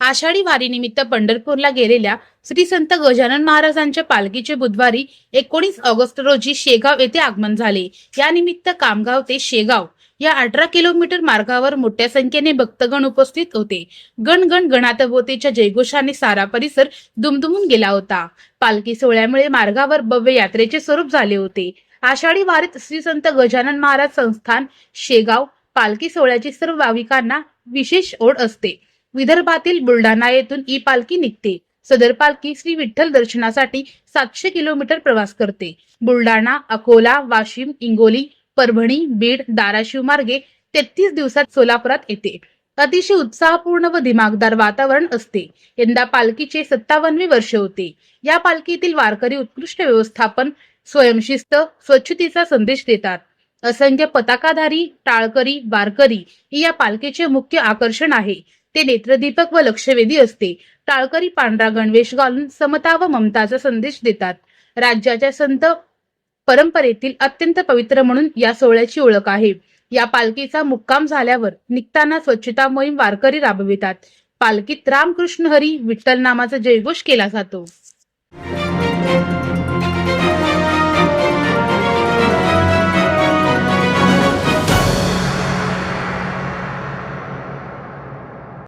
आषाढी वारीनिमित्त पंढरपूरला गेलेल्या श्री संत गजानन महाराजांच्या पालखीचे बुधवारी 19 ऑगस्ट रोजी शेगाव येथे आगमन झाले। या निमित्त कामगाव ते शेगाव या 18 किलोमीटर मार्गावर मोठ्या संख्येने भक्तगण उपस्थित होते। गण गण गणातभोवतीच्या जयघोषाने सारा परिसर दुमदुमून गेला होता। पालखी सोहळ्यामुळे मार्गावर भव्य यात्रेचे स्वरूप झाले होते। आषाढी वारीत श्री संत गजानन महाराज संस्थान शेगाव पालखी सोहळ्याची सर्व भाविकांना विशेष ओढ असते। विदर्भातील बुलढाणा येथून ही पालखी निघते। सदर पालखी श्री विठ्ठल दर्शनासाठी 700 किलोमीटर प्रवास करते। बुलढाणा, अकोला, वाशिम, इंगोली, परभणी, बीड, धाराशिव मार्गे 33 दिवसात सोलापुरात येते। अतिशय उत्साहपूर्ण व दिमागदार वातावरण असते। यंदा पालखीचे 57वे वर्ष होते। या पालखीतील वारकरी उत्कृष्ट व्यवस्थापन, स्वयंशिस्त, स्वच्छतेचा संदेश देतात। असंख्य पताकाधारी, टाळकरी, वारकरी ही या पालखीचे मुख्य आकर्षण आहे। ते नेत्रदीपक व लक्षवेधी असते। टाळकरी पांढरा गणवेश घालून समता व ममताचा संदेश देतात। राज्याच्या संत परंपरेतील अत्यंत पवित्र म्हणून या सोहळ्याची ओळख आहे। या पालखीचा मुक्काम झाल्यावर निघताना स्वच्छता मोहीम वारकरी राबवितात। पालखीत रामकृष्ण हरी विठ्ठल नामाचा जयघोष केला जातो।